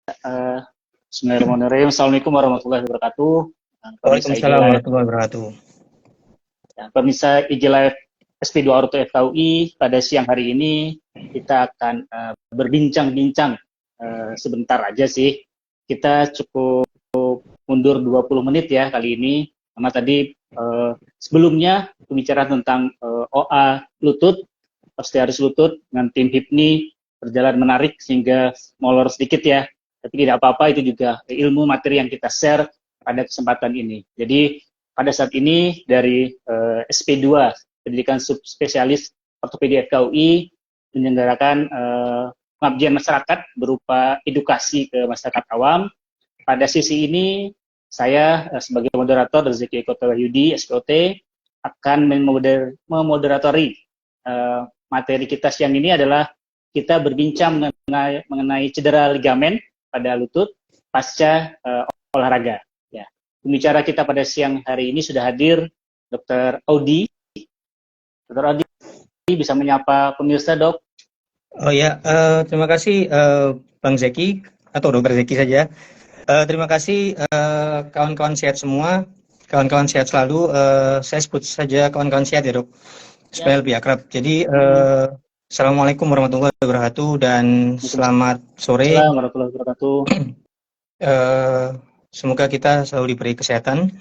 Uh, Bismillahirrahmanirrahim. Assalamualaikum warahmatullahi wabarakatuh. Waalaikumsalam warahmatullahi wabarakatuh. Pemirsa IG Live SP2 Orto FKUI, pada siang hari ini kita akan berbincang-bincang sebentar aja sih. Kita cukup mundur 20 menit ya kali ini. Sama tadi sebelumnya pembicaraan tentang OA lutut, osteoartritis lutut dengan tim HIPNI berjalan menarik sehingga molor sedikit ya. Tapi tidak apa-apa, itu juga ilmu materi yang kita share pada kesempatan ini. Jadi pada saat ini dari SP2 Pendidikan Subspesialis Ortopedi FKUI menyelenggarakan pengabdian masyarakat berupa edukasi ke masyarakat awam. Pada sisi ini saya sebagai moderator Rezeki Eko Wahyudi SPOT akan memoderatori materi kita siang ini adalah kita berbincang mengenai cedera ligamen pada lutut pasca olahraga. Ya. Pembicara kita pada siang hari ini sudah hadir Dr. Audi. Dr. Audi bisa menyapa pemirsa, Dok? Oh ya, terima kasih Bang Zeki atau Dr. Zeki saja. Terima kasih kawan-kawan sehat semua, kawan-kawan sehat selalu. Saya sebut saja kawan-kawan sehat ya, Dok, supaya lebih akrab. Jadi Assalamualaikum warahmatullahi wabarakatuh dan selamat sore. Assalamualaikum warahmatullahi wabarakatuh. Semoga kita selalu diberi kesehatan.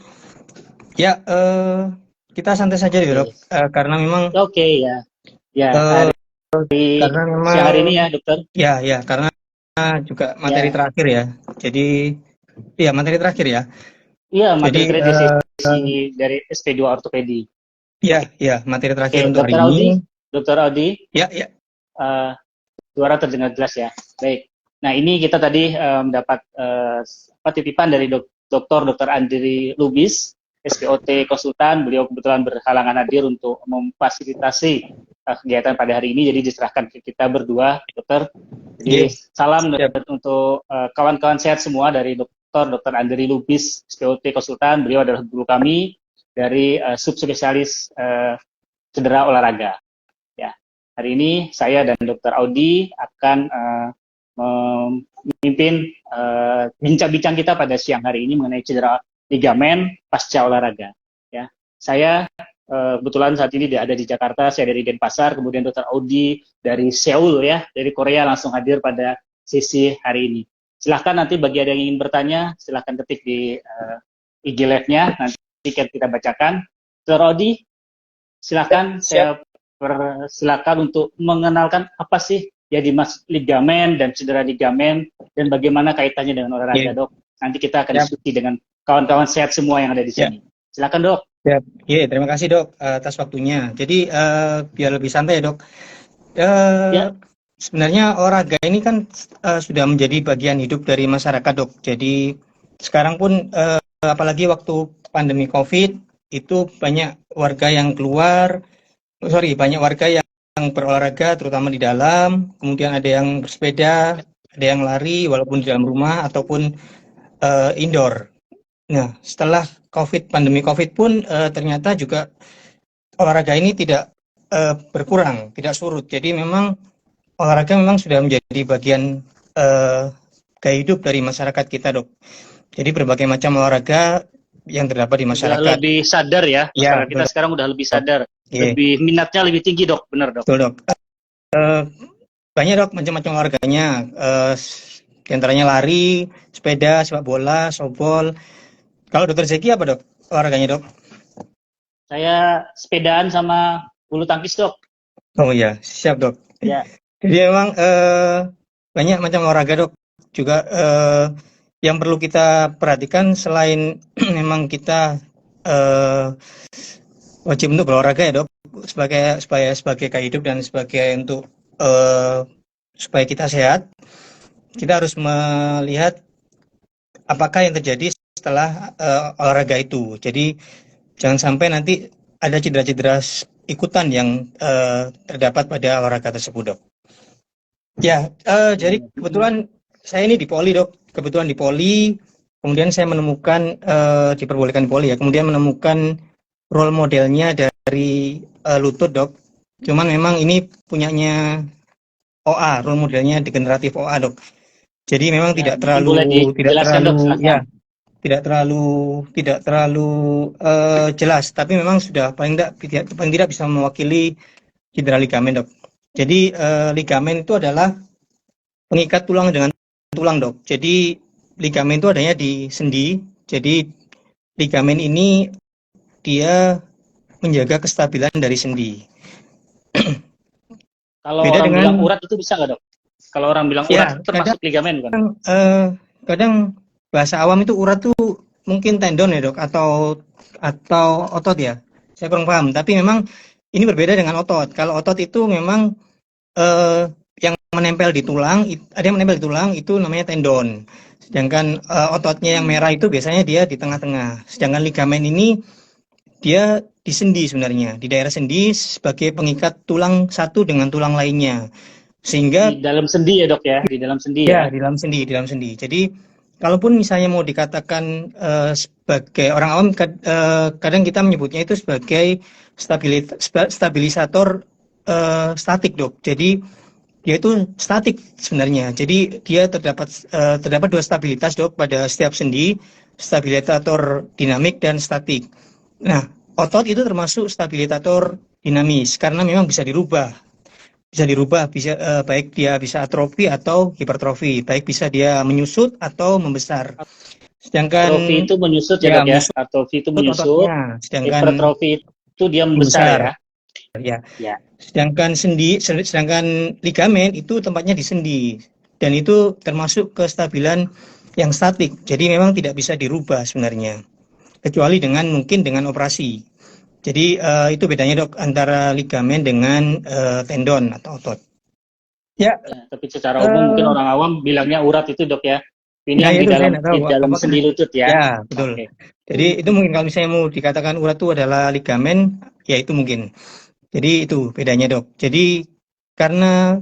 Ya, kita santai saja ya, Dok, karena memang karena memang siang hari ini ya, Dokter. Ya, karena juga materi terakhir ya. Jadi ya materi terakhir ya. Iya, materi terakhir dari SP2 Ortopedi. Ya, materi terakhir untuk hari ini. Dr. Audi. Ya. Suara terdengar jelas ya. Baik. Nah, ini kita tadi mendapat titipan dari Dr. Andri Lubis, SPOT konsultan. Beliau kebetulan berhalangan hadir untuk memfasilitasi kegiatan pada hari ini, jadi diserahkan ke kita berdua, Dokter. Jadi salam untuk kawan-kawan sehat semua dari Dr. Andri Lubis, SPOT konsultan. Beliau adalah guru kami dari subspesialis cedera olahraga. Ya, hari ini saya dan Dr. Audi akan memimpin bincang-bincang kita pada siang hari ini mengenai cedera ligamen pasca olahraga. Ya, saya kebetulan saat ini ada di Jakarta, saya dari Denpasar, kemudian Dr. Audi dari Seoul ya, dari Korea langsung hadir pada sesi hari ini. Silahkan nanti bagi ada yang ingin bertanya, silahkan ketik di IG Live-nya, nanti kita bacakan. Dr. Audi, silahkan saya silakan untuk mengenalkan apa sih ya dimaksud ligamen dan cedera ligamen dan bagaimana kaitannya dengan olahraga, Dok. Nanti kita akan diskusi dengan kawan-kawan sehat semua yang ada di sini. Silakan, Dok. Terima kasih, Dok, atas waktunya. Jadi biar lebih santai ya, Dok. Sebenarnya olahraga ini kan sudah menjadi bagian hidup dari masyarakat, Dok. Jadi sekarang pun apalagi waktu pandemi COVID itu banyak warga yang banyak warga yang berolahraga terutama di dalam, kemudian ada yang bersepeda, ada yang lari walaupun di dalam rumah ataupun indoor. Nah, setelah pandemi COVID pun ternyata juga olahraga ini tidak berkurang, tidak surut. Jadi memang olahraga memang sudah menjadi bagian gaya hidup dari masyarakat kita, Dok. Jadi berbagai macam olahraga yang terdapat di masyarakat. Sudah lebih sadar ya, masyarakat kita sekarang udah lebih sadar. Lebih minatnya lebih tinggi, Dok. Benar, Dok. Betul, Dok. Banyak, Dok, macam-macam olahraganya. Di antaranya lari, sepeda, sepak bola, softball. Kalau Dokter Zeki apa, Dok, olahraganya, Dok? Saya sepedaan sama bulu tangkis, Dok. Oh iya, siap, Dok. Ya. Jadi memang banyak macam olahraga, Dok. Juga yang perlu kita perhatikan selain memang kita wajib untuk berolahraga ya, Dok, sebagai gaya hidup dan sebagai untuk supaya kita sehat, kita harus melihat apakah yang terjadi setelah olahraga itu. Jadi jangan sampai nanti ada cedera-cedera ikutan yang terdapat pada olahraga tersebut, Dok. Ya, jadi kebetulan saya ini di Poli, Dok. Kebetulan di Poli, kemudian saya menemukan diperbolehkan di Poli ya. Kemudian menemukan role modelnya dari lutut, Dok. Cuman memang ini punyanya OA, role modelnya degeneratif OA, Dok. Jadi memang Ya, mungkin boleh dijelaskan dok, silakan. tidak terlalu jelas, tapi memang sudah paling tidak bisa mewakili cedera ligamen, dok. Jadi ligamen itu adalah pengikat tulang dengan tulang, dok. Jadi ligamen itu adanya di sendi. Jadi ligamen ini dia menjaga kestabilan dari sendi. Kalau Beda orang bilang dengan urat itu bisa nggak dok? Kalau orang bilang urat ya itu termasuk ligamen kan? kadang bahasa awam itu urat tuh mungkin tendon ya, dok, atau otot ya. Saya kurang paham. Tapi memang ini berbeda dengan otot. Kalau otot itu memang yang menempel di tulang, ada yang menempel di tulang itu namanya tendon. Sedangkan ototnya yang merah itu biasanya dia di tengah-tengah. Sedangkan ligamen ini dia di sendi sebenarnya, di daerah sendi sebagai pengikat tulang satu dengan tulang lainnya. Sehingga Di dalam sendi ya dok ya, di dalam sendi ya. ya di dalam sendi. Jadi kalaupun misalnya mau dikatakan sebagai orang awam, kadang kita menyebutnya itu sebagai stabilisator statik, dok. Jadi dia itu statik sebenarnya. Jadi dia terdapat dua stabilitas, dok, pada setiap sendi, stabilisator dinamik dan statik. Nah, otot itu termasuk stabilisator dinamis karena memang bisa baik dia bisa atrofi atau hipertrofi, baik bisa dia menyusut atau membesar. Sedangkan Atrofi itu menyusut ya ya dok ya, menyusut atrofi itu menyusut, ototnya, sedangkan hipertrofi itu dia membesar membesar ya. ya. Ya. Sedangkan ligamen itu tempatnya di sendi dan itu termasuk kestabilan yang statik. Jadi memang tidak bisa dirubah sebenarnya, kecuali mungkin dengan operasi. Jadi itu bedanya, dok, antara ligamen dengan tendon atau otot. Ya, Ya, tapi secara umum mungkin eh, orang awam bilangnya urat itu dok ya. Ini nah yang itu saya nggak tahu di dalam apa sendi lutut ya. ya, betul. Oke. Jadi itu mungkin kalau misalnya mau dikatakan urat itu adalah ligamen, ya itu mungkin. Jadi itu bedanya, dok. Jadi karena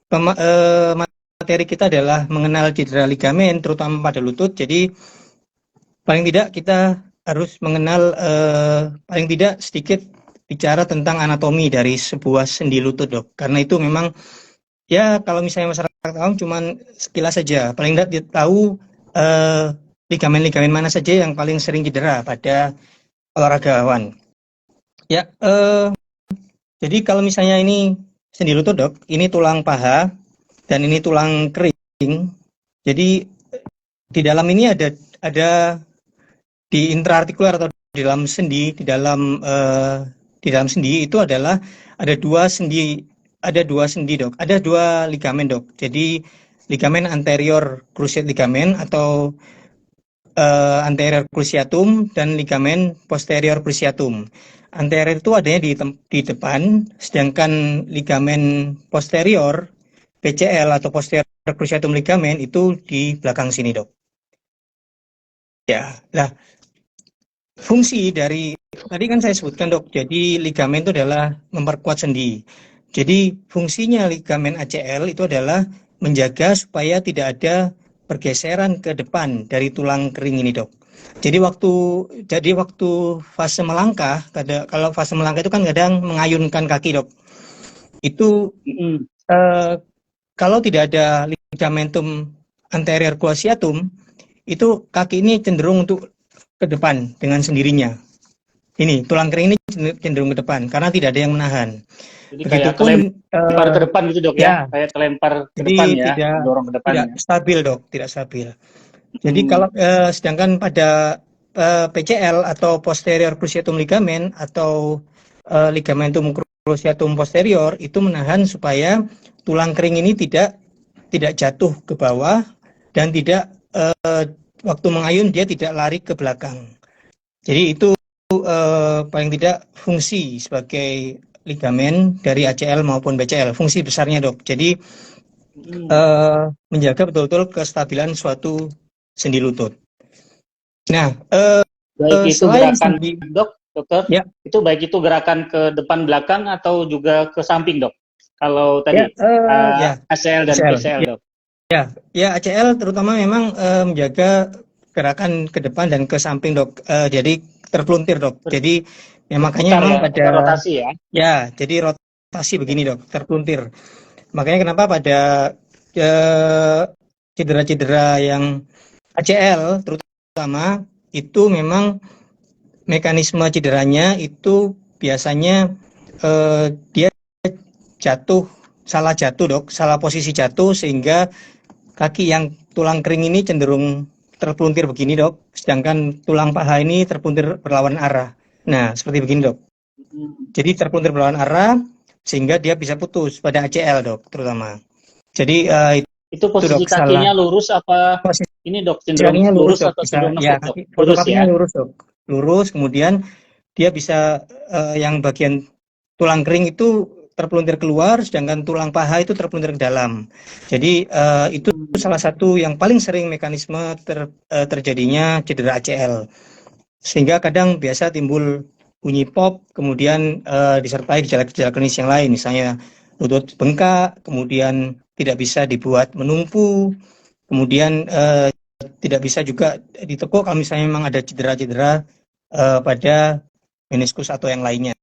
materi kita adalah mengenal cedera ligamen terutama pada lutut, jadi paling tidak kita harus mengenal paling tidak sedikit bicara tentang anatomi dari sebuah sendi lutut, dok. Karena itu memang ya kalau misalnya masyarakat awam cuman sekilas saja, paling tidak dia tahu ligamen-ligamen mana saja yang paling sering cedera pada olahragawan. Ya, jadi kalau misalnya ini sendi lutut, dok, ini tulang paha dan ini tulang kering. Jadi di dalam ini ada di intraartikular atau di dalam sendi, di dalam sendi itu adalah ada dua sendi, dok. Ada dua ligamen, dok. Jadi ligamen anterior cruciate ligamen atau anterior cruciatum dan ligamen posterior cruciatum. Anterior itu adanya di depan, sedangkan ligamen posterior PCL atau posterior cruciatum ligamen itu di belakang sini, dok. Ya, nah fungsi dari tadi kan saya sebutkan, dok. Jadi ligamen itu adalah memperkuat sendi. Jadi fungsinya ligamen ACL itu adalah menjaga supaya tidak ada pergeseran ke depan dari tulang kering ini, dok. Jadi waktu fase melangkah, kalau fase melangkah itu kan kadang mengayunkan kaki, dok. Itu eh, kalau tidak ada ligamentum anterior cruciatum, itu kaki ini cenderung untuk ke depan dengan sendirinya. Ini tulang kering ini cenderung ke depan karena tidak ada yang menahan. Jadi kayak Begitupun kelempar ke depan gitu dok ya, ya, kayak kelempar ke jadi depan ya, tidak mendorong ke depan tidak ya. stabil, dok, tidak stabil. Jadi Hmm. kalau sedangkan pada PCL atau posterior cruciatum ligamen atau ligamentum cruciatum posterior itu menahan supaya tulang kering ini tidak jatuh ke bawah dan tidak waktu mengayun dia tidak lari ke belakang. Jadi itu paling tidak fungsi sebagai ligamen dari ACL maupun BCL, fungsi besarnya, dok. Jadi menjaga betul-betul kestabilan suatu sendi lutut. Nah, Baik itu selain gerakan sendi, dok, dokter, ya, itu baik itu gerakan ke depan belakang atau juga ke samping dok. Kalau ya, tadi ya, ACL dan ACL, PCL ya, dok. ya, ya, ACL terutama memang menjaga gerakan ke depan dan ke samping, dok. Jadi terpeluntir, dok. Jadi ya, makanya Berputar memang ya, pada berrotasi ya. ya, jadi rotasi begini, dok, terpeluntir. Makanya kenapa pada eh, cedera-cedera yang ACL terutama itu memang mekanisme cederanya itu biasanya dia salah jatuh dok, salah posisi jatuh sehingga kaki yang tulang kering ini cenderung terpelintir begini dok, sedangkan tulang paha ini terpelintir berlawan arah. Nah seperti begini dok. Jadi terpelintir berlawan arah sehingga dia bisa putus pada ACL dok terutama. Jadi itu posisi dok, kakinya salah. lurus apa Posisi ini dok cenderung kakinya lurus dok. atau Bisa, cenderung ya, nekuk dok? foto Lurus kakinya ya. lurus dok. Lurus, kemudian dia bisa yang bagian tulang kering itu terpelintir keluar, sedangkan tulang paha itu terpelintir ke dalam. Jadi itu salah satu yang paling sering mekanisme terjadinya cedera ACL. Sehingga kadang biasa timbul bunyi pop, kemudian disertai gejala-gejala klinis yang lain, misalnya lutut bengkak, kemudian tidak bisa dibuat menumpu, kemudian tidak bisa juga ditekuk kalau misalnya memang ada cedera-cedera pada meniskus atau yang lainnya.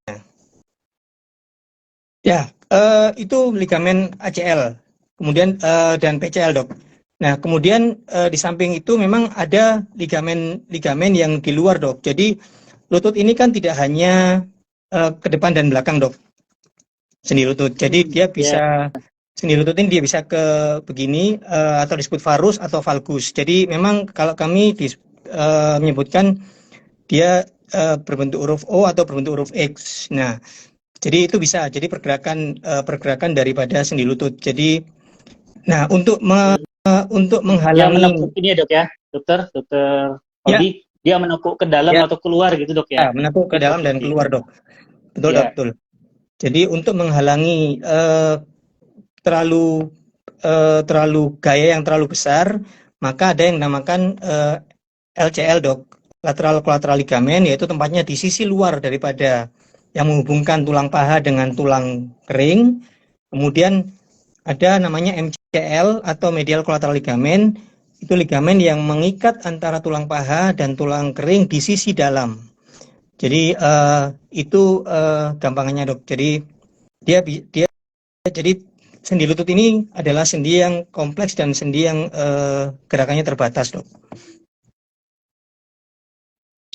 Ya, itu ligamen ACL, kemudian dan PCL dok. Nah, kemudian di samping itu memang ada ligamen yang di luar dok. Jadi lutut ini kan tidak hanya ke depan dan belakang dok, sendi lutut. Jadi dia bisa sendi lutut ini dia bisa ke begini atau disebut varus atau valgus. Jadi memang kalau kami menyebutkan dia berbentuk huruf O atau berbentuk huruf X. Nah, jadi itu bisa jadi pergerakan daripada sendi lutut. Jadi, nah untuk menghalangi dia menekuk ini ya dok ya, dokter ya, Aldi, dia menekuk ke dalam ya, atau keluar gitu dok ya? menekuk ke dalam dan keluar dok. Betul dok, betul. Jadi untuk menghalangi terlalu gaya yang terlalu besar, maka ada yang dinamakan LCL dok, lateral collateral ligament, yaitu tempatnya di sisi luar daripada yang menghubungkan tulang paha dengan tulang kering. Kemudian ada namanya MCL atau medial collateral ligament, itu ligamen yang mengikat antara tulang paha dan tulang kering di sisi dalam. Jadi itu gampangannya dok. Jadi dia jadi sendi lutut ini adalah sendi yang kompleks dan sendi yang gerakannya terbatas dok.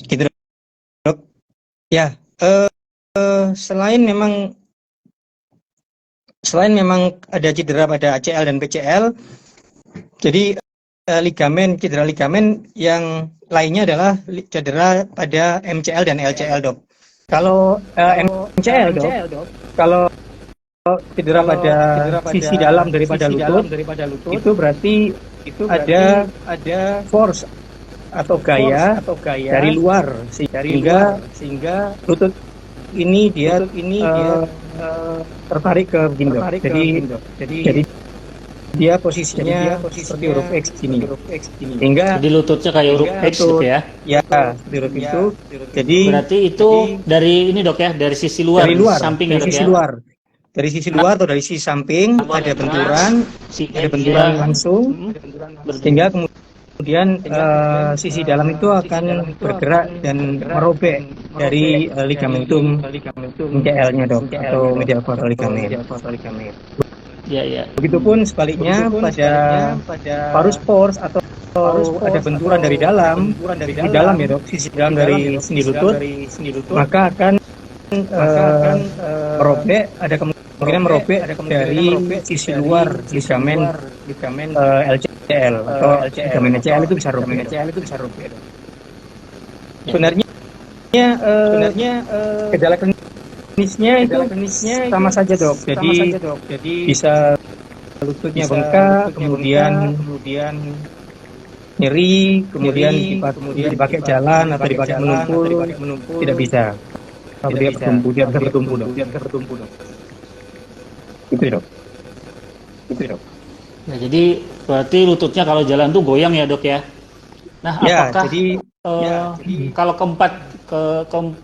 Gitu dok. Ya, selain memang ada cedera pada ACL dan PCL, jadi cedera ligamen yang lainnya adalah cedera pada MCL dan LCL dok. Kalau MCL dok, kalau cedera pada sisi dalam daripada lutut, itu berarti ada force atau gaya dari luar sehingga lutut ini dia tertarik ke begini dok. Jadi dia posisinya seperti huruf X ini. Jadi lututnya kayak huruf X gitu ya? Ya, seperti huruf itu. Jadi berarti itu dari ini dok ya, dari sisi luar, samping dari sisi luar. Dari sisi luar atau dari sisi samping ada benturan langsung, sehingga kemudian sisi dalam itu akan bergerak dan merobek dari ligamentum MCL-nya dok, atau medial collateral ligament. Ya. Begitupun sebaliknya pada varus pors atau ada benturan dari dalam ya dok, sisi dalam dari sendi lutut, maka akan merobek, ada kemungkinan merobek dari sisi luar ligamen LCL atau ligamen LCL itu bisa robek. Sebenarnya gejala klinisnya itu sama saja dok. Jadi bisa lututnya bengkak, kemudian nyeri, kemudian dipakai jalan atau dipakai menumpul, tidak bisa. Dia bisa bertumpu dok. Itu dok. Nah, jadi berarti lututnya kalau jalan tuh goyang ya dok ya? Nah, apakah kalau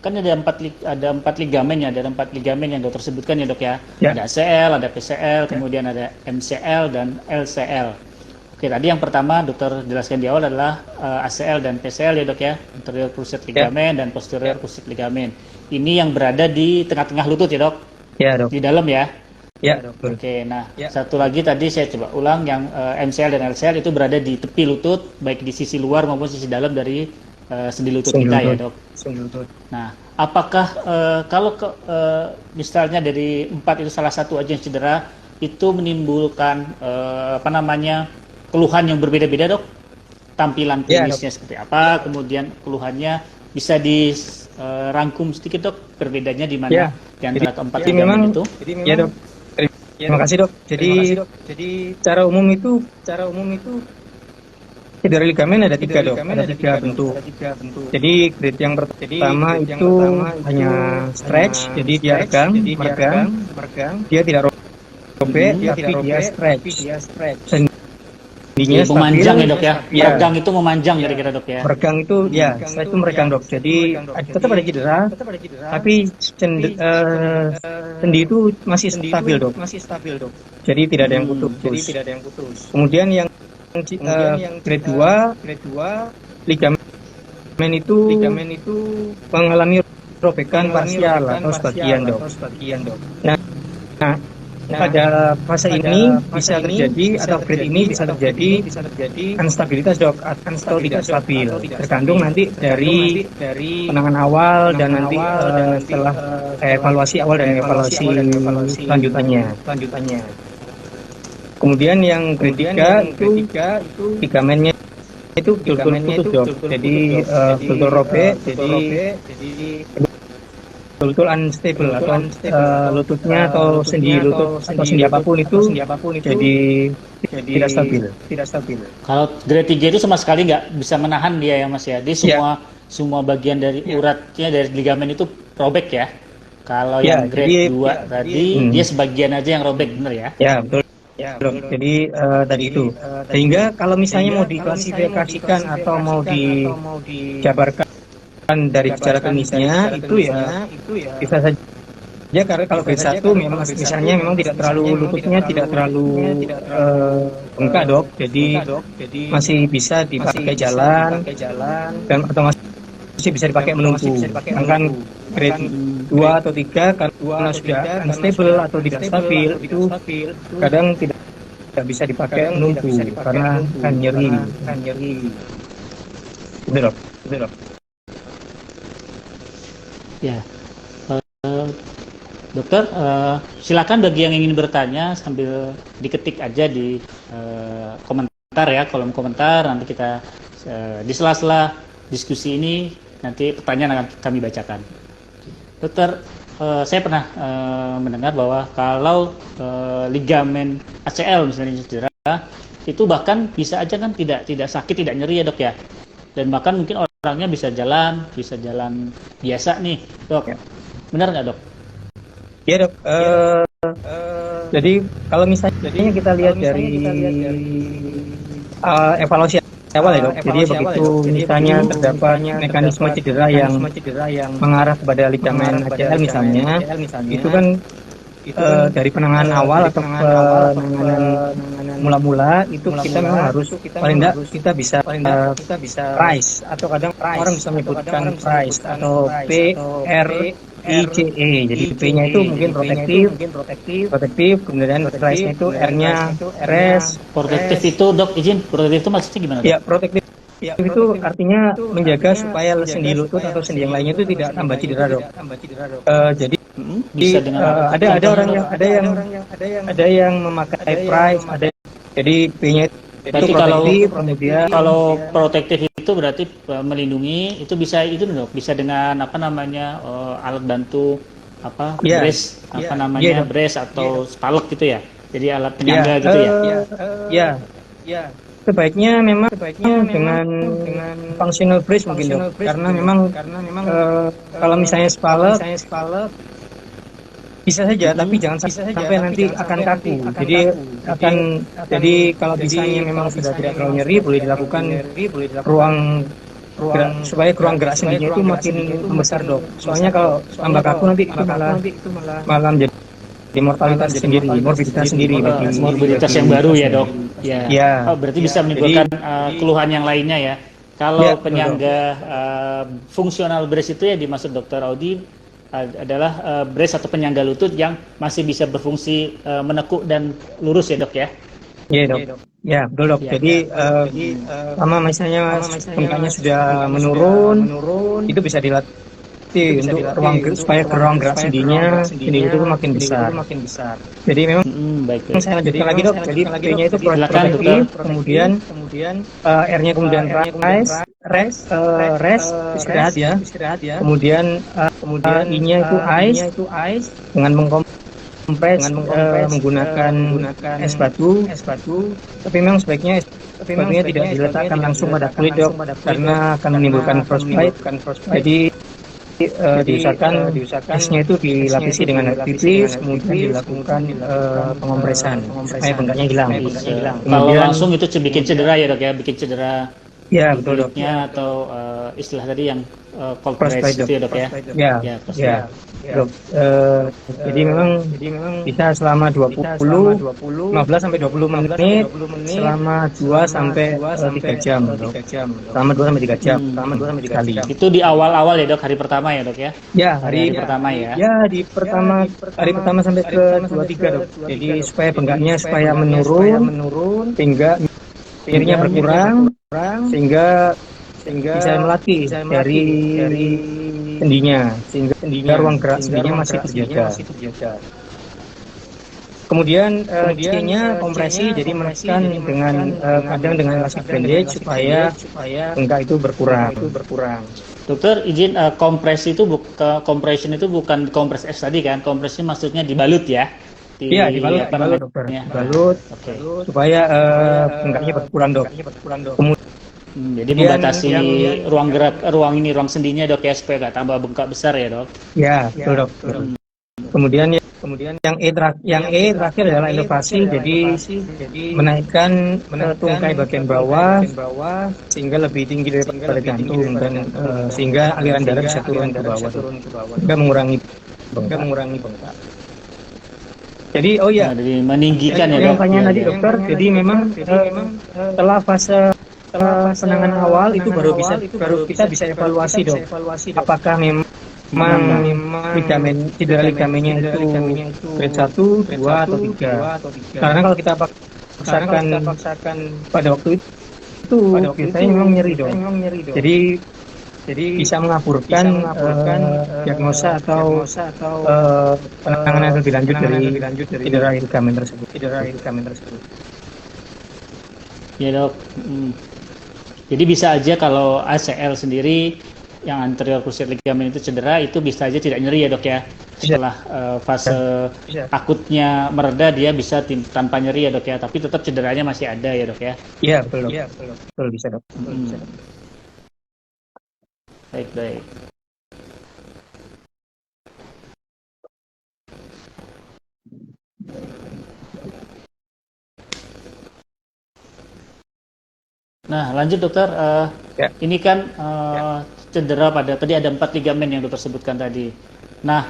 kan ada empat ligamen ya, ada 4 ligamen yang dokter sebutkan ya dok ya? Ada ACL, ada PCL, kemudian ada MCL dan LCL. Oke, tadi yang pertama dokter jelaskan di awal adalah ACL dan PCL ya dok ya, anterior cruciate ligament dan posterior cruciate ligament. Ini yang berada di tengah-tengah lutut ya dok? Ya dok. Di dalam ya? Ya, betul. Oke, nah satu lagi tadi saya coba ulang yang MCL dan LCL itu berada di tepi lutut, baik di sisi luar maupun sisi dalam dari sendi lutut Sendi kita ya lutut. dok. Nah, apakah kalau misalnya dari 4 itu salah satu aja yang cedera, itu menimbulkan apa namanya keluhan yang berbeda-beda dok? Tampilan Ya, dok. klinisnya seperti apa, kemudian keluhannya bisa dirangkum sedikit dok, perbedaannya di mana Ya, di antara keempat jadi ligamen memang, itu? ya dok. Terima kasih dok. Jadi secara umum itu cedera ligamen ada tiga dok, ada tiga bentuk. Jadi grade yang pertama itu hanya stretch, jadi dia meregang, dia tidak robek, tapi dia stretch. Sendinya Jadi stabil, memanjang ya dok ya, ya. meregang itu memanjang kira-kira dok ya. Meregang itu ya, setelah itu meregang dok. Jadi tetap ada cedera, tapi sendi itu masih stabil dok. Jadi tidak ada yang putus. Kemudian yang grade 2 ligamen itu mengalami robekan parsial atau sebagian dok. Nah, pada fase ini bisa terjadi atau grade ini bisa terjadi instabilitas dok atau tidak stabil, tergantung nanti dari penanganan awal dan nanti setelah evaluasi awal dan evaluasi lanjutannya. Kemudian yang grade 3 itu ligamennya itu betul-betul putus dok, jadi betul robek, jadi betul unstable atau lututnya atau sendi lutut atau sendi apapun itu jadi tidak stabil. Kalau grade 3 itu sama sekali nggak bisa menahan dia ya mas ya. Dia semua bagian dari uratnya dari ligamen itu robek ya. Kalau yang grade 2 tadi dia sebagian aja yang robek, bener ya? Ya betul. Jadi tadi itu. Sehingga kalau misalnya mau diklasifikasikan atau mau dijabarkan dari gejala klinisnya itu ya bisa saja karena kalau grade 1 memang misalnya memang tidak terlalu lututnya tidak terlalu bengkak dok, jadi masih bisa dipakai jalan dan atau masih bisa dipakai menunggu. Sedangkan grade 2 atau 3 karena sudah unstable atau tidak stabil itu kadang tidak bisa dipakai menunggu karena akan nyeri. Betul dok. Ya. Dokter, silakan bagi yang ingin bertanya sambil diketik aja di komentar ya, kolom komentar. Nanti kita di sela-sela diskusi ini nanti pertanyaan akan kami bacakan. Dokter, saya pernah mendengar bahwa kalau ligamen ACL misalnya cedera, itu bahkan bisa aja kan tidak sakit, tidak nyeri ya dok ya, dan bahkan mungkin orangnya bisa jalan biasa nih dok, benar nggak dok? Ya dok. Jadi kalau misalnya kita lihat dari evaluasi awal ya dok. Jadi begitu misalnya terdapat mekanisme cedera yang mengarah kepada ligamen ACL misalnya, itu kan dari penanganan awal atau penanganan mula-mula itu kita memang harus paling tidak kita bisa price atau kadang orang bisa menyebutkan price atau PRICE. Jadi P-nya itu mungkin protektif, kemudian price-nya itu R-nya rest. Protektif itu dok izin, protektif itu maksudnya gimana dok? Ya, protektif itu artinya menjaga supaya sendi lutut atau sendi yang lainnya itu tidak tambah cedera dok. Jadi bisa dengan ada yang memakai price, jadi P-nya itu berarti kemudian kalau protektif itu berarti melindungi, itu bisa dok, bisa dengan apa namanya alat bantu apa brace brace atau spalek gitu ya, jadi alat penyangga gitu ya. Sebaiknya memang dengan functional brace mungkin dok, karena memang kalau misalnya spalek bisa saja, tapi jangan sampai nanti akan kaku. Jadi kalau misalnya memang sudah tidak terlalu nyeri, boleh dilakukan supaya ruang gerak sendinya itu makin membesar dok. Soalnya kalau tambah kaku nanti itu malah menjadi morbiditas yang baru ya dok. Ya. Berarti bisa menimbulkan keluhan yang lainnya ya. Kalau penyangga fungsional brace itu ya dimaksud dokter Audi adalah brace atau penyangga lutut yang masih bisa berfungsi menekuk dan lurus ya dok ya. Iya dok. Ya betul dok. Jadi sama misalnya bengkaknya sudah menurun, itu bisa dilatih untuk supaya ruang gerak sendinya itu makin besar. Jadi memang Baik. saya lanjutkan lagi dok. Jadi P-nya itu protektif, kemudian R-nya kemudian rest, istirahat ya. Kemudian I-nya itu ice dengan mengkompres menggunakan es batu. Tapi memang sebaiknya batunya tidak diletakkan langsung pada kulit dok, karena akan menimbulkan frostbite. Jadi diusahakan esnya itu dilapisi dengan air pipis, kemudian dilakukan pengompresan supaya bengkaknya hilang. Kalau langsung itu bikin cedera ya dok ya, bikin cedera ya betul dok. Atau istilah tadi yang cold press itu ya dok ya. Ya. Dok, jadi memang bisa selama 15 sampai 20 menit selama 2 sampai 3 jam. Selama 2 sampai 3 jam. Sekali. Itu di awal-awal ya dok, hari pertama ya dok ya? Ya, hari pertama ya. Ya, hari pertama sampai ke 2-3 dok. Jadi supaya bengkaknya menurun sehingga nyerinya berkurang sehingga bisa melatih dari sendinya sehingga ruang gerak sendinya masih terjaga. Kemudian C-nya kompresi, jadi menekan dengan kadang dengan elastic bandage supaya bengkak itu berkurang. Dokter izin, kompresi itu compression itu bukan kompres es tadi kan? Kompresi maksudnya dibalut ya? Iya, dibalut dokter. Dibalut supaya bengkaknya berkurang dok. Jadi membatasi ruang sendinya dok ya, supaya nggak tambah bengkak besar ya dok. Ya betul dok. Kemudian yang E terakhir adalah elevasi, jadi menaikkan tungkai bagian bawah sehingga lebih tinggi daripada jantung dan sehingga aliran darah bisa turun ke bawah dan mengurangi bengkak. Jadi jadi meninggikan ya dok. Yang tanya tadi dokter, jadi memang setelah fase penanganan awal itu baru kita bisa evaluasi dok, apakah memang cedera ligamennya itu grade 1, 2 atau 3. Karena kalau kita paksakan pada waktu itu biasanya memang nyeri dok. Jadi bisa mengaburkan diagnosa atau penanganan lebih lanjut dari cedera ligamen tersebut. Ya dok. Jadi bisa aja kalau ACL sendiri yang anterior cruciate ligament itu cedera, itu bisa aja tidak nyeri ya dok ya. Setelah fase akutnya mereda, dia bisa tanpa nyeri ya dok ya, tapi tetap cederanya masih ada ya dok ya. Iya betul dok. Betul bisa dok. Baik. Nah, lanjut dokter. Ini kan cedera pada tadi ada 4 ligamen yang dokter sebutkan tadi. Nah,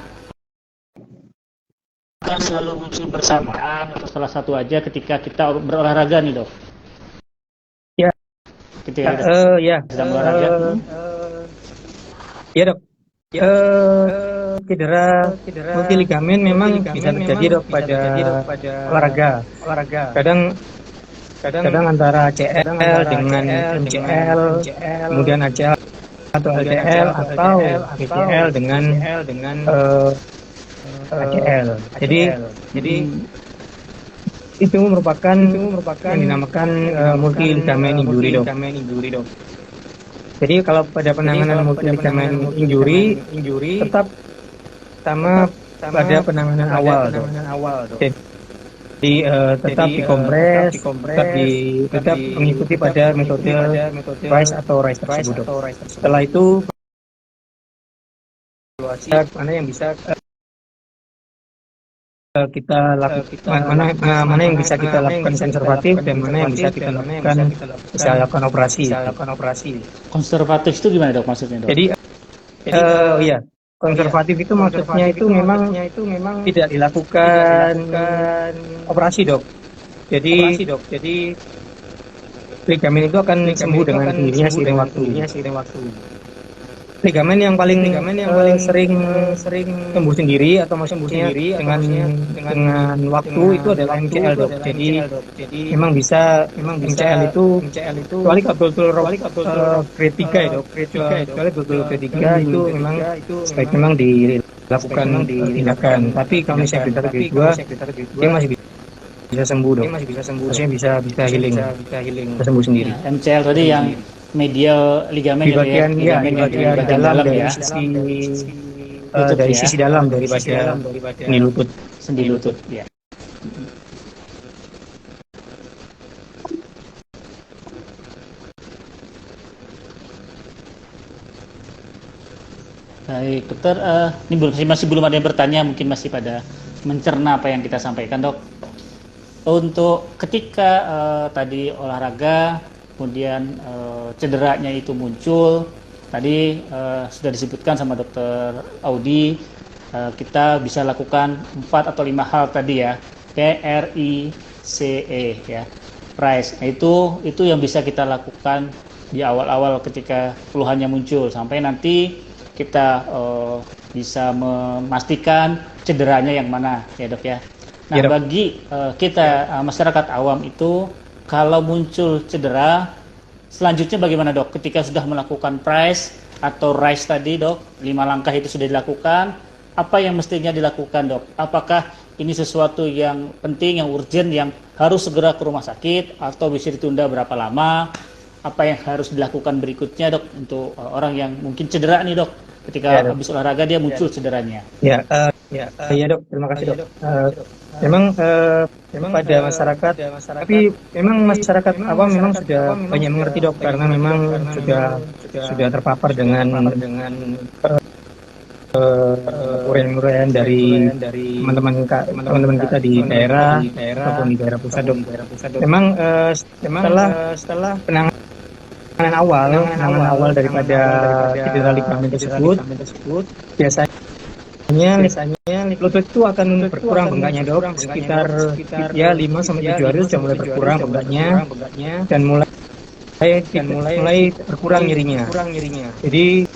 kan selalu muncul bersamaan atau salah satu aja ketika kita berolahraga nih dok. Ya. Ketika sedang olahraga. Ya dok. Cedera multiligamen memang bisa terjadi dok pada olahraga. Kadang antara CL dengan MCL, kemudian ACL atau LCL atau BCL dengan ACL. Jadi itu merupakan yang dinamakan multi-ligament injury dok. Jadi kalau pada penanganan multi-ligament injury tetap sama pada penanganan awal dok. Jadi tetap dikompres, tetap mengikuti pada metode RICE atau RICE tersebut. Setelah itu mana yang bisa kita lakukan, mana yang bisa kita lakukan konservatif dan mana yang bisa kita lakukan operasi. Konservatif itu gimana dok maksudnya dok? Jadi konservatif itu maksudnya itu memang tidak dilakukan operasi dok. Jadi ligamen itu akan sembuh dengan sendirinya seiring waktu. ligamen yang paling sering tumbuh sendiri atau maksudnya dengan waktu itu adalah MCL dok. Jadi memang bisa MCL itu kecuali kalau betul grade 3 ya dok. Kecuali betul grade 3 itu memang sebaiknya memang dilakukan tindakan. Tapi kalau misalnya grade 1 grade 2 dia masih bisa sembuh dok. Maksudnya bisa healing, bisa sembuh sendiri. Ya, MCL tadi yang medial ligamen Di gitu ya, bagian ligamen yang di bagian dalam dari ya, lutut dari ya, sisi dalam daripada sendi lutut. sendi lutut ya. Baik, dokter, ini masih belum ada yang bertanya, mungkin masih pada mencerna apa yang kita sampaikan, dok. Untuk ketika tadi olahraga, kemudian cederanya itu muncul, tadi sudah disebutkan sama dokter Audi, kita bisa lakukan 4 atau 5 hal tadi ya, PRICE ya, PRICE. Nah, itu yang bisa kita lakukan di awal-awal ketika keluhannya muncul, sampai nanti kita bisa memastikan cederanya yang mana ya dok ya. Nah, Ya, dok. bagi kita masyarakat awam itu, kalau muncul cedera, selanjutnya bagaimana dok? Ketika sudah melakukan PRICE atau RICE tadi dok, 5 langkah itu sudah dilakukan, apa yang mestinya dilakukan dok? Apakah ini sesuatu yang penting, yang urgent, yang harus segera ke rumah sakit, atau bisa ditunda berapa lama? Apa yang harus dilakukan berikutnya dok, untuk orang yang mungkin cedera nih dok, ketika habis olahraga dia muncul cederanya? Ya, ya dok, terima kasih dok. Memang pada masyarakat, tapi memang masyarakat awam memang sudah banyak mengerti dok, karena memang sudah terpapar dengan uraian-uraian dari teman-teman kita di daerah ataupun di daerah pusat dok. Memang setelah penanganan awal daripada cedera ligamen tersebut, biasanya lutut itu akan berkurang bengkaknya dok, sekitar ya 5-7 hari sudah mulai berkurang bengkaknya dan mulai berkurang nyerinya. Jadi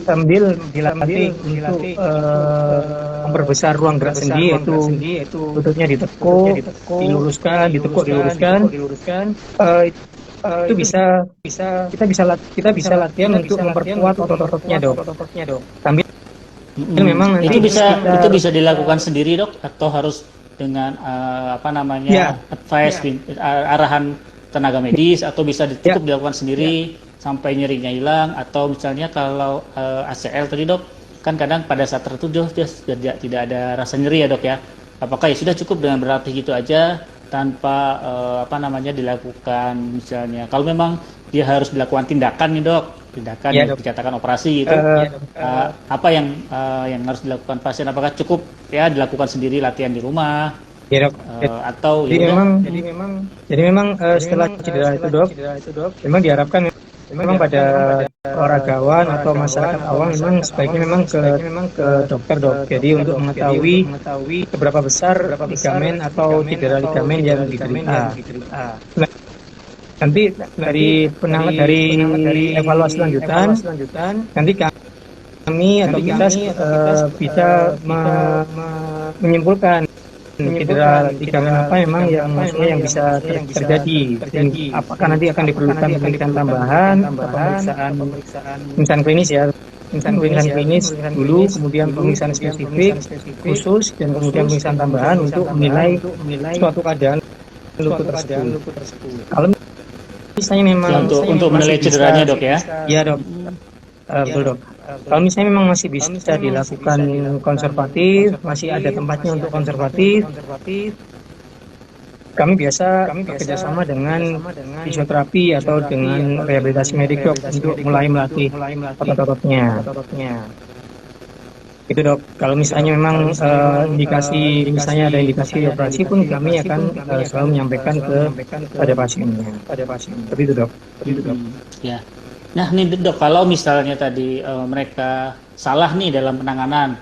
sambil dilatih untuk memperbesar ruang gerak sendi, yaitu lututnya ditekuk, diluruskan, itu kita bisa latihan untuk memperkuat otot-ototnya dok. Sambil memang itu bisa dilakukan sendiri dok, atau harus dengan advice arahan tenaga medis, atau bisa cukup dilakukan sendiri sampai nyerinya hilang? Atau misalnya kalau ACL tadi dok, kan kadang pada saat tertentu dia tidak ada rasa nyeri ya dok ya, apakah ya sudah cukup dengan berlatih gitu aja tanpa dilakukan, misalnya kalau memang dia harus dilakukan tindakan nih dok, yang dikatakan operasi itu, apa yang harus dilakukan pasien? Apakah cukup ya dilakukan sendiri latihan di rumah? Ya dok. Atau jadi memang setelah cedera itu dok, memang diharapkan memang pada olahragawan atau masyarakat awam memang sebaiknya memang ke dokter dok. Jadi untuk mengetahui seberapa besar ligamen atau cedera ligamen yang diderita. Nanti dari evaluasi lanjutan, nanti kami atau kita bisa menyimpulkan cedera ligamen apa memang yang bisa terjadi. Jadi, apakah nanti akan diperlukan pemeriksaan tambahan atau pemeriksaan klinis ya, pemeriksaan klinis dulu, kemudian pemeriksaan spesifik khusus, dan kemudian pemeriksaan tambahan untuk menilai suatu keadaan lutut tersebut. Kalau misalnya memang untuk menilai cederanya dok ya? Iya dok. Betul dok. Kalau misalnya memang masih bisa dilakukan konservatif, masih ada tempatnya untuk konservatif, kami biasa bekerjasama dengan fisioterapi atau dengan rehabilitasi medik dok, untuk mulai melatih otot-ototnya. Itu dok. Kalau misalnya memang misalnya ada indikasi operasi pun, kami akan selalu menyampaikan pada pasiennya. Seperti itu dok. Ya. Nah nih dok, kalau misalnya tadi mereka salah nih dalam penanganan,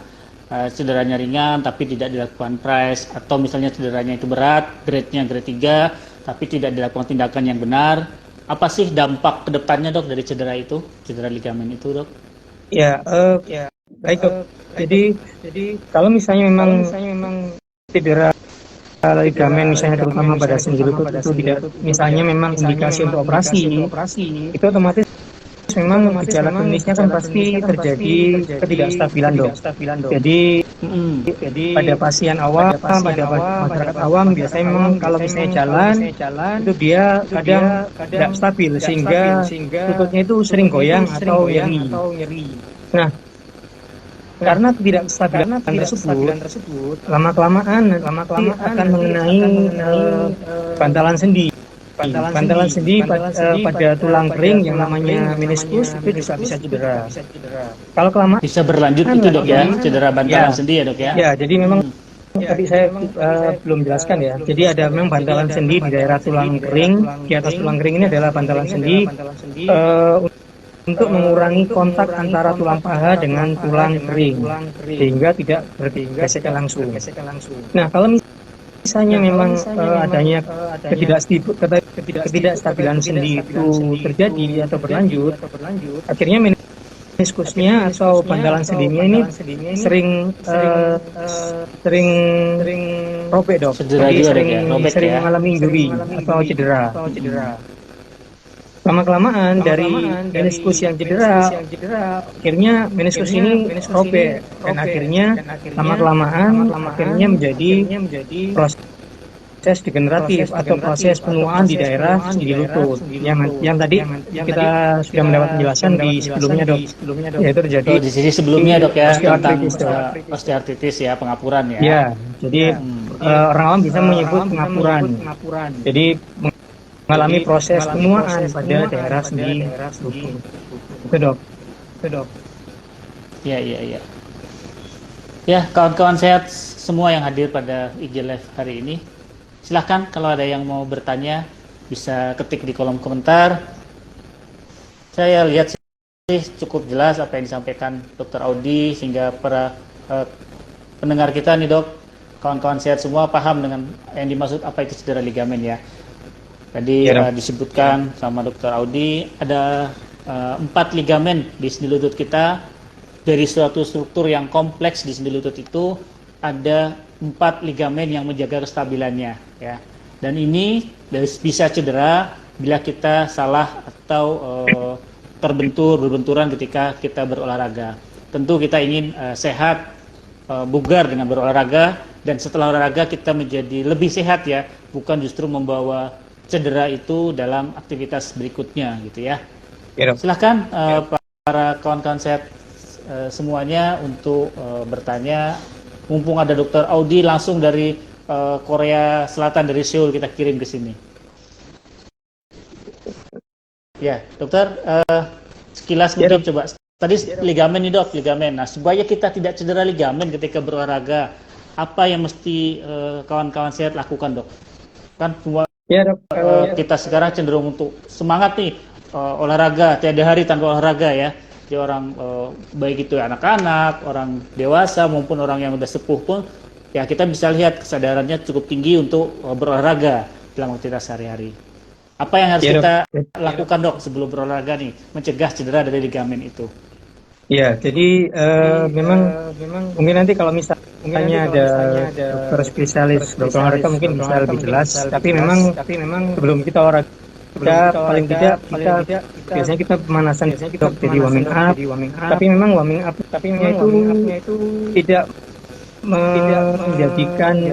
cederanya ringan tapi tidak dilakukan PRICE, atau misalnya cederanya itu berat, grade-nya grade 3 tapi tidak dilakukan tindakan yang benar, Apa sih dampak kedepannya dok dari cedera ligamen itu dok? Ya, baik dok. Jadi kalau misalnya memang cedera ligamen misalnya terutama pada sendi lutut itu tidak misalnya memang indikasi untuk operasi, itu otomatis memang gejala klinisnya kan pasti terjadi ketidakstabilan dok. Jadi pada pasien awam, pada masyarakat awam biasanya memang kalau misalnya jalan itu dia kadang tidak stabil sehingga lututnya itu sering goyang atau nyeri. Nah, karena ketidakstabilan tersebut lama-kelamaan nanti akan mengenai bantalan sendi. Bantalan sendi pada tulang kering yang namanya meniskus itu juga bisa cedera. Kalau kelamaan Bisa berlanjut itu dok ya, cedera bantalan sendi ya dok ya? ya, jadi memang tadi saya belum jelaskan ya. Jadi ada memang bantalan sendi di daerah tulang kering, di atas tulang kering ini adalah bantalan sendi untuk mengurangi kontak antara tulang paha dengan tulang kering sehingga tidak bergesekan langsung. Nah, kalau misalnya memang adanya ketidakstabilan sendi itu terjadi atau berlanjut, akhirnya meniskusnya atau bantalan sendinya ini sering robek dok. Jadi sering mengalami injury atau cedera. Lama-kelamaan dari meniskus yang cedera, akhirnya meniskus ini robek dan akhirnya lama-kelamaan akhirnya menjadi proses degeneratif atau proses penuaan di daerah sendi lutut yang tadi kita sudah mendapat penjelasan di sebelumnya dok, yaitu terjadi di sisi sebelumnya dok ya tentang osteoartritis osteoartritis ya, pengapuran ya. Ya, jadi orang awam bisa menyebut pengapuran. Jadi mengalami proses penuaan pada daerah sendi lutut. Itu dok. Iya. Ya, kawan-kawan sehat semua yang hadir pada IG Live hari ini. Silahkan kalau ada yang mau bertanya bisa ketik di kolom komentar. Saya lihat sih cukup jelas apa yang disampaikan Dr. Audi sehingga para pendengar kita nih dok, kawan-kawan sehat semua paham dengan yang dimaksud apa itu cedera ligamen ya. Tadi disebutkan sama Dr. Audi ada 4 ligamen di sendi lutut kita. Dari suatu struktur yang kompleks di sendi lutut itu ada 4 ligamen yang menjaga kestabilannya ya. Dan ini bisa cedera bila kita salah atau berbenturan ketika kita berolahraga. Tentu kita ingin sehat, bugar dengan berolahraga, dan setelah olahraga kita menjadi lebih sehat ya, bukan justru membawa cedera itu dalam aktivitas berikutnya gitu ya. Silahkan para kawan-kawan sehat semuanya untuk bertanya. Mumpung ada Dr. Audi langsung dari Korea Selatan, dari Seoul kita kirim ke sini. Ya, dokter, sekilas mungkin coba. Tadi ligamen nih dok, ligamen. Nah, supaya kita tidak cedera ligamen ketika berolahraga, apa yang mesti kawan-kawan sehat lakukan dok? Kan semua kita sekarang cenderung untuk semangat nih olahraga, tiada hari tanpa olahraga ya. Jadi orang baik itu anak-anak, orang dewasa maupun orang yang udah sepuh pun ya kita bisa lihat kesadarannya cukup tinggi untuk berolahraga dalam aktivitas sehari-hari. Apa yang harus kita lakukan dok sebelum berolahraga nih mencegah cedera dari ligamen itu? Ya, jadi memang mungkin nanti kalau misalnya ada dokter spesialis dokter olahraga mungkin bisa lebih jelas. Tapi memang sebelum kita olahraga paling tidak kita biasanya kita pemanasan dok, jadi warming up. Tapi memang warming up-nya itu tidak menjadikan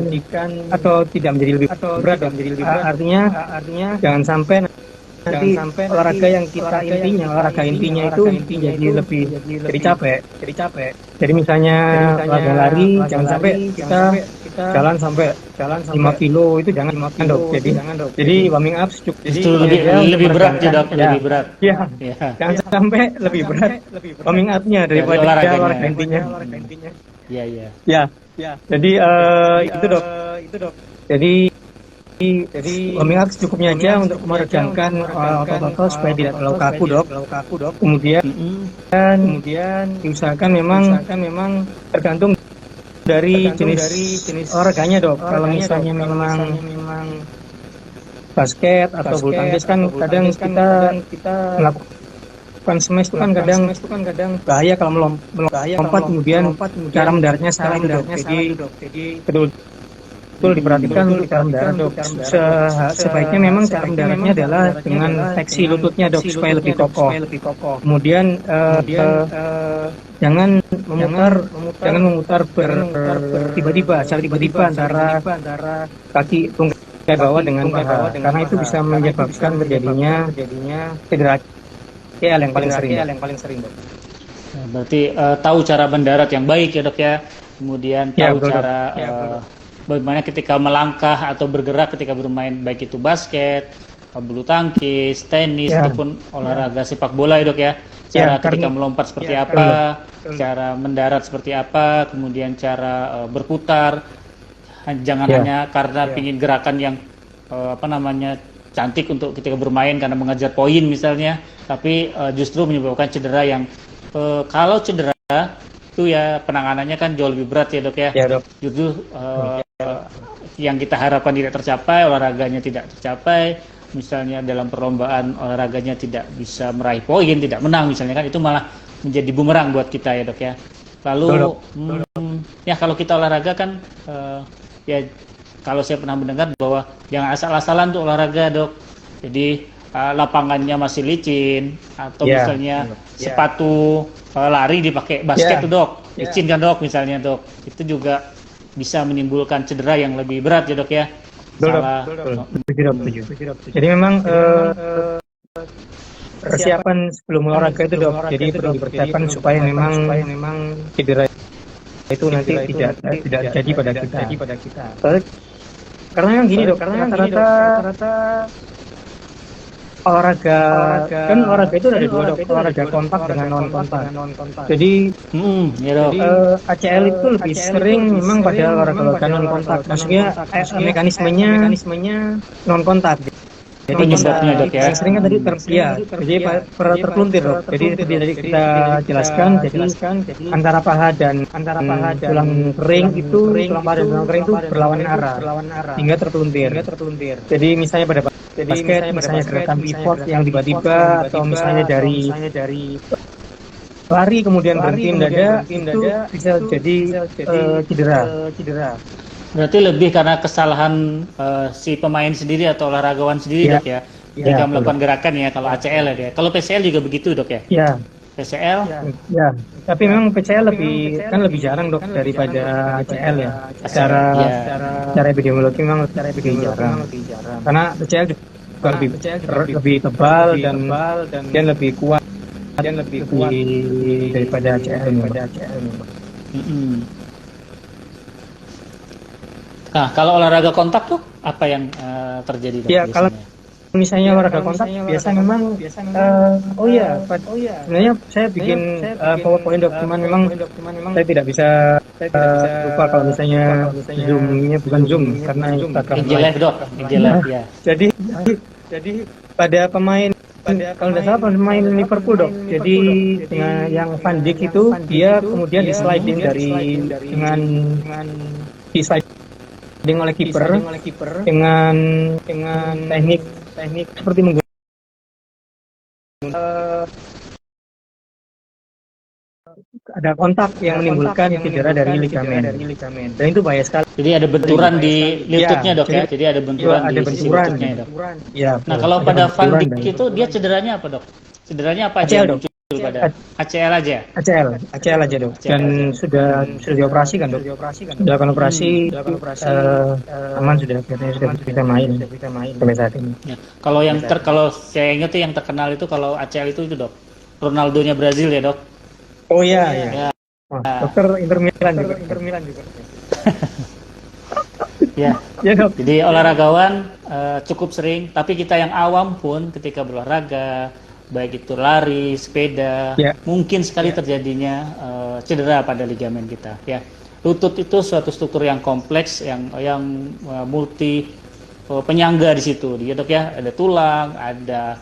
atau tidak menjadi lebih berat. Artinya jangan sampai nanti olahraga intinya itu menjadi lebih jadi capek. Jadi misalnya olahraga lari, jangan sampai kita jalan sampai 5 kilo itu jangan dok. Jadi warming up lebih berat ya dok, lebih berat. Ya. Jangan sampai lebih berat warming up-nya daripada olahraga intinya. Iya. Ya. Jadi itu dok. Jadi warming up secukupnya aja untuk meregangkan otot-otot supaya tidak terlalu kaku dok. Kemudian diusahakan memang tergantung dari jenis olahraganya dok. Kalau misalnya memang basket atau bulu tangkis kan kadang kita melakukan smash itu kan kadang bahaya kalau melompat kemudian cara mendaratnya salah itu dok. Jadi betul betul diperhatikan untuk cara mendarat dok. Sebaiknya memang cara mendaratnya adalah dengan fleksi lututnya dok supaya lebih kokoh. Kemudian jangan memutar tiba-tiba, secara tiba-tiba antara kaki tungkai bawah dengan paha, karena itu bisa menyebabkan terjadinya cedera ACL yang paling sering dok. Nah, berarti tahu cara mendarat yang baik ya dok ya, kemudian tahu cara bagaimana ketika melangkah atau bergerak ketika bermain, baik itu basket, bulu tangkis, tenis, ataupun olahraga sepak bola ya dok ya. Cara ketika melompat seperti apa, cara mendarat seperti apa, kemudian cara berputar. Jangan hanya karena pingin gerakan yang cantik untuk ketika bermain karena mengejar poin misalnya, tapi justru menyebabkan cedera yang kalau cedera itu ya penanganannya kan jauh lebih berat ya dok ya. Ya dok. Justru yang kita harapkan tidak tercapai, olahraganya tidak tercapai, misalnya dalam perlombaan olahraganya tidak bisa meraih poin, tidak menang misalnya kan, itu malah menjadi bumerang buat kita ya dok ya. Lalu ya kalau kita olahraga kan ya kalau saya pernah mendengar bahwa jangan asal-asalan tuh olahraga dok. Jadi lapangannya masih licin atau misalnya sepatu lari dipakai basket tuh dok, licin kan dok misalnya dok, itu juga bisa menimbulkan cedera yang lebih berat ya dok ya. Jadi memang persiapan sebelum olahraga itu dok, jadi perlu dipersiapkan supaya memang cedera itu nanti tidak terjadi pada kita. Karena yang gini dok, rata-rata olahraga itu ada dua dok, olahraga kontak dengan non kontak. Jadi ACL itu lebih sering memang pada olahraga non kontak, maksudnya mekanismenya non kontak. Jadi yang sering kan tadi jadi terpelintir dok. Jadi tadi kita jelaskan, jadi antara paha dan tulang kering itu berlawanan arah hingga terpelintir. Jadi misalnya pada basket, misalnya gerakan pivot yang tiba-tiba, atau misalnya dari lari kemudian berhenti mendadak, itu bisa jadi cedera. Berarti lebih karena kesalahan si pemain sendiri atau olahragawan sendiri dok ya, jika melakukan gerakan ya, kalau ACL ya. Kalau PCL juga begitu dok ya? Iya. PCL? Ya, tapi memang PCL lebih jarang dok daripada ACL ya. Secara epidemiologi memang lebih jarang. Karena PCL juga lebih tebal dan lebih kuat daripada ACL. Nah, kalau olahraga kontak tuh apa yang terjadi? Ya, kalau misalnya olahraga kontak biasa memang sebenarnya saya bikin PowerPoint dok, cuman memang saya tidak bisa lupa kalau misalnya zoom-nya bukan zoom karena Instagram live dok, live ya. Jadi pada pemain, kalau tidak salah pemain Liverpool dok, jadi dengan yang Van Dijk itu dia kemudian di sliding dengan oleh kiper dengan teknik seperti ada kontak yang menimbulkan cedera dari ligamen, dan itu bahaya sekali. Jadi ada benturan di lututnya dok ya. Jadi ada benturan di sisi lututnya dok. Nah kalau pada Van Dijk itu dia cederanya apa dok? Cederanya apa aja dok? Pada ACL aja dok, dan sudah dioperasi kan dok, sudah akan operasi, aman, sudah bisa main sampai saat ini. Kalau kalau saya ingat tuh yang terkenal itu kalau ACL itu dok, Ronaldo-nya Brazil ya dok. Oh iya. Dokter Inter Milan juga. Ya dok. Jadi olahragawan cukup sering, tapi kita yang awam pun ketika berolahraga, baik itu lari, sepeda, mungkin sekali terjadinya cedera pada ligamen kita. Ya, lutut itu suatu struktur yang kompleks, yang multi penyangga di situ, ya dok ya. Ada tulang, ada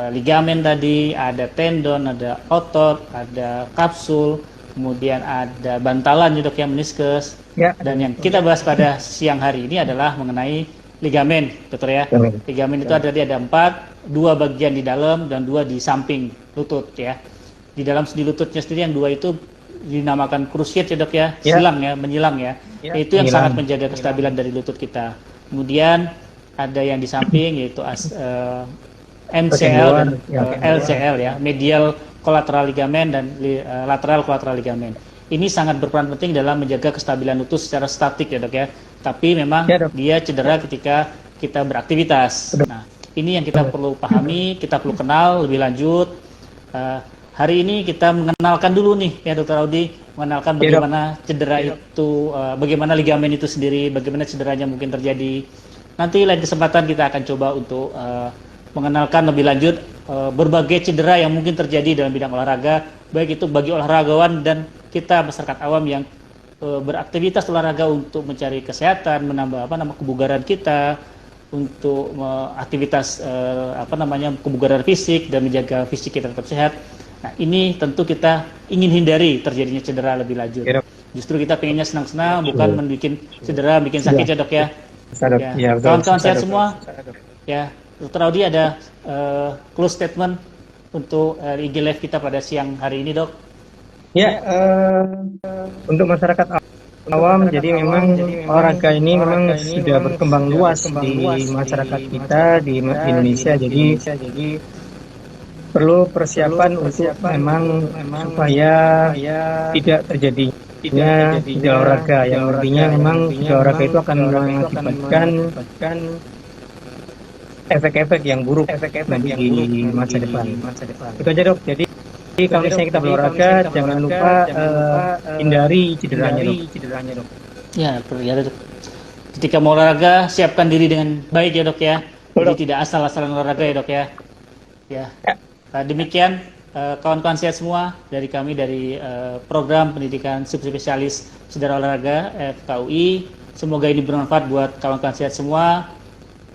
ligamen tadi, ada tendon, ada otot, ada kapsul, kemudian ada bantalan ya dok ya, meniskus. Dan yang kita bahas pada siang hari ini adalah mengenai ligamen, dokter ya. Ligamen itu ada 4, 2 bagian di dalam dan 2 di samping lutut ya. Di dalam sendi lututnya sendiri yang 2 itu dinamakan cruciate ya dok ya, silang ya, menyilang ya. Itu yang sangat menjaga kestabilan dari lutut kita. Kemudian ada yang di samping yaitu MCL dan LCL ya, medial collateral ligament dan lateral collateral ligament. Ini sangat berperan penting dalam menjaga kestabilan lutut secara statik ya dok ya. Tapi memang dia cedera ketika kita beraktivitas. Nah, ini yang kita perlu pahami, kita perlu kenal lebih lanjut. Hari ini kita mengenalkan dulu nih ya Dokter Audi, mengenalkan bagaimana cedera itu, bagaimana ligamen itu sendiri, bagaimana cederanya mungkin terjadi. Nanti lain kesempatan kita akan coba untuk mengenalkan lebih lanjut berbagai cedera yang mungkin terjadi dalam bidang olahraga, baik itu bagi olahragawan dan kita masyarakat awam yang beraktivitas olahraga untuk mencari kesehatan, menambah kebugaran kita, untuk aktivitas kebugaran fisik dan menjaga fisik kita tetap sehat. Nah, ini tentu kita ingin hindari terjadinya cedera lebih lanjut. Justru kita pengennya senang-senang, bukan membuat cedera, bikin sakit ya dok ya. Kawan-kawan sehat semua. Ya, Dr. Audi ada close statement untuk IG Live kita pada siang hari ini dok. Ya, untuk masyarakat awam, jadi memang olahraga ini memang sudah berkembang luas di masyarakat kita di Indonesia. Jadi perlu persiapan untuk memang supaya tidak terjadinya cedera olahraga, yang artinya memang cedera olahraga itu akan mengakibatkan efek-efek yang buruk nanti di masa depan. Itu aja dok. Jadi kalau misalnya kita berolahraga, jangan lupa hindari cederanya dok. Ya, dok. Ketika mau olahraga, siapkan diri dengan baik ya dok ya. Jadi tidak asal-asalan olahraga ya dok ya. Ya. Demikian kawan-kawan sehat semua dari kami dari program pendidikan subspesialis cedera olahraga FKUI. Semoga ini bermanfaat buat kawan-kawan sehat semua.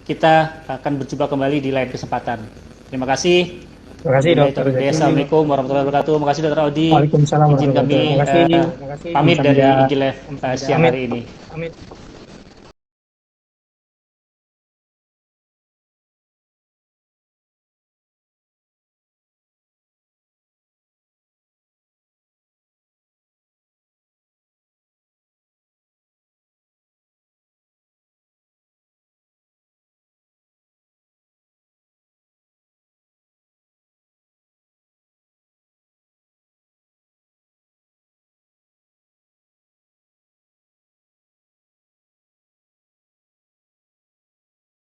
Kita akan berjumpa kembali di lain kesempatan. Terima kasih. Terima kasih dokter. Assalamualaikum warahmatullahi wabarakatuh. Terima kasih dokter Audi. Waalaikumsalam. Izin kami pamit dari IG Live siang hari ini.